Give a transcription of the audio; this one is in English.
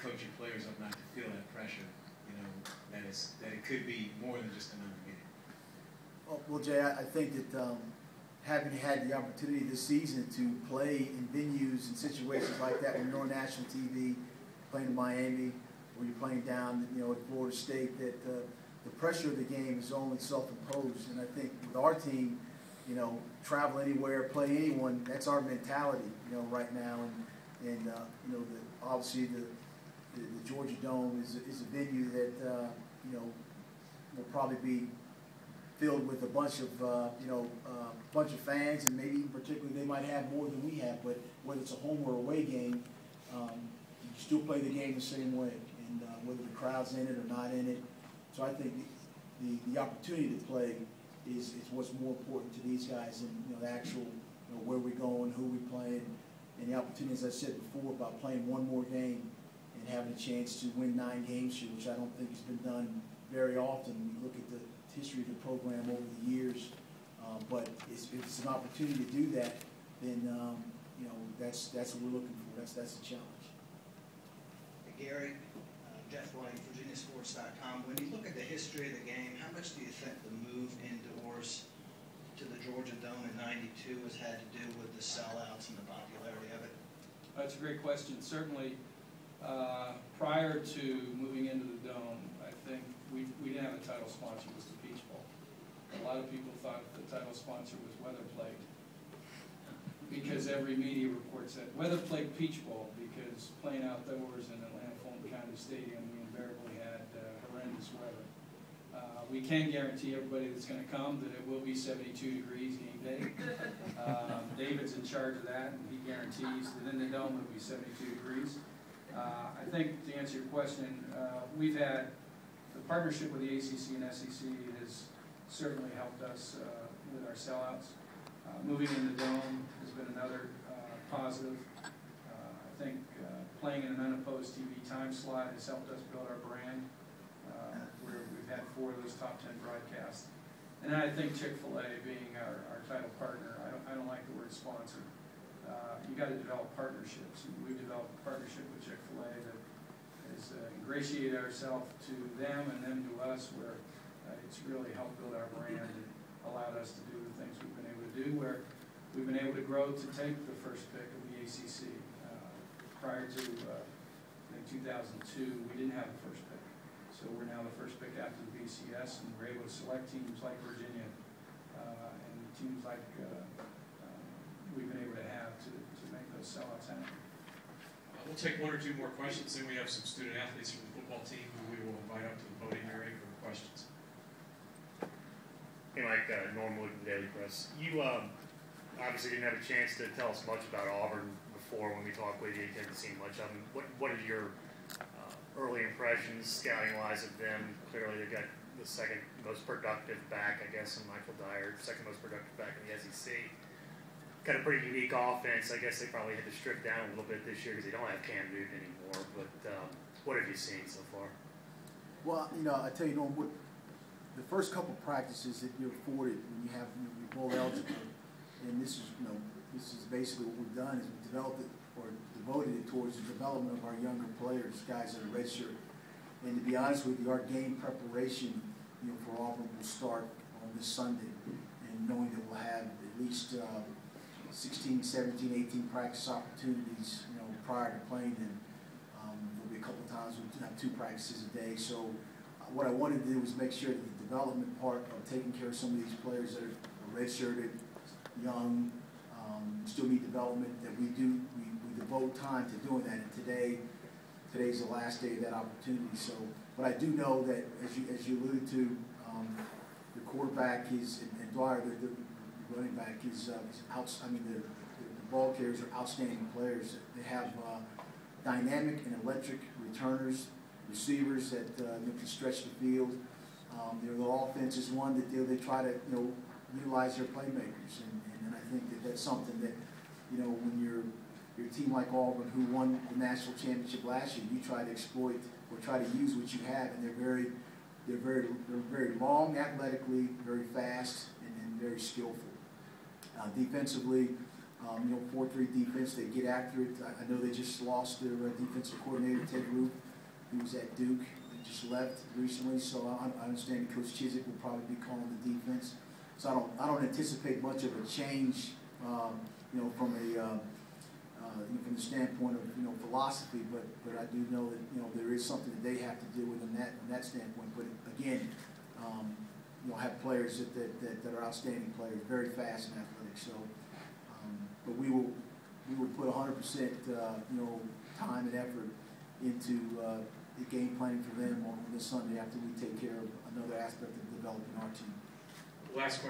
coach your players up not to feel that pressure, you know, that it could be more than just another game? Well, Jay, I think that having had the opportunity this season to play in venues and situations like that when you're on national TV, playing in Miami, or you're playing down, you know, at Florida State, that the pressure of the game is only self-imposed. And I think with our team, you know, travel anywhere, play anyone, that's our mentality, you know, right now. And you know, obviously the Georgia Dome is a venue that, you know, will probably be filled with a bunch of, you know, bunch of fans, and maybe particularly they might have more than we have. But whether it's a home or away game, you still play the game the same way, and whether the crowd's in it or not in it. So I think the opportunity to play is what's more important to these guys than, you know, the actual, you know, where we're going, who we're playing, and the opportunity, as I said before, about playing one more game and having a chance to win 9 games here, which I don't think has been done very often. When you look at the history of the program over the years, but if it's an opportunity to do that, then you know, that's what we're looking for. That's the challenge. Hey, Gary, Jeff White, VirginiaSports.com. When you look at the history of the game, how much do you think the move indoors to the Georgia Dome in '92 has had to do with the sellouts and the popularity of it? That's a great question. Certainly, prior to moving into the Dome, I think we didn't have a title sponsor. It was the Peach Bowl. A lot of people thought the title sponsor was Weather Plagued, because every media report said Weather Plagued Peach Bowl, because playing outdoors in Atlanta Fulton County Stadium, we invariably had horrendous weather. We can guarantee everybody that's going to come that it will be 72 degrees game day. David's in charge of that, and he guarantees that in the Dome it will be 72 degrees. I think, to answer your question, we've had the partnership with the ACC and SEC has certainly helped us with our sellouts. Moving in the Dome has been another positive. I think playing in an unopposed TV time slot has helped us build our brand, where we've had 4 of those top 10 broadcasts. And then I think Chick-fil-A being our title partner, I don't like the word sponsor. You got to develop partnerships. And we've developed a partnership with Chick-fil-A that has ingratiated ourselves to them and them to us, where it's really helped build our brand and allowed us to do the things we've been able to do, where we've been able to grow to take the first pick of the ACC. Prior to I think 2002, we didn't have the first pick. So we're now the first pick after the BCS, and we're able to select teams like Virginia and teams like we've been able to have to make those sellouts happen. We'll take 1 or 2 more questions, then we have some student athletes from the football team who we will invite up to the podium area for questions. Hey, Mike, Norm Wood from the Daily Press. You obviously didn't have a chance to tell us much about Auburn before when we talked with you. You didn't see much of them. What are your early impressions, scouting-wise, of them? Clearly, they've got the second most productive back, I guess, in Michael Dyer, second most productive back in the SEC. Got a pretty unique offense. I guess they probably had to strip down a little bit this year because they don't have Cam Newton anymore. But what have you seen so far? Well, you know, I tell you, Norm, the first couple of practices that you're afforded when you have you're bowl eligible, and this is, you know, this is basically what we've done, is we've developed it or devoted it towards the development of our younger players, guys that are redshirt. And to be honest with you, our game preparation, you know, for Auburn will start on this Sunday, and knowing that we'll have at least 16, 17, 18 practice opportunities, you know, prior to playing them. There'll be a couple of times we'll have 2 practices a day. So what I wanted to do was make sure that the development part of taking care of some of these players that are redshirted, young, still need development, that we devote time to doing that. And today's the last day of that opportunity. So, but I do know that, as you alluded to, the quarterback is, and Dwyer, the running back is out. I mean, the ball carriers are outstanding players. They have dynamic and electric returners, receivers that can stretch the field. Their offense is one that they try to, you know, utilize their playmakers, and I think that that's something that, you know, when you're a team like Auburn, who won the national championship last year, you try to exploit or try to use what you have, and they're very long athletically, very fast, and very skillful. Defensively, You know, 4-3 defense, they get after it. I know they just lost their defensive coordinator, Ted Root, who was at Duke. They just left recently, so I understand Coach Chizik will probably be calling the defense. So I don't anticipate much of a change, you know, from from the standpoint of, you know, philosophy, but I do know that, you know, there is something that they have to do with in that standpoint. But again, you know, have players that are outstanding players, very fast and athletic. So, but we will put 100% you know, time and effort into the game planning for them on this Sunday after we take care of another aspect of developing our team. Last question.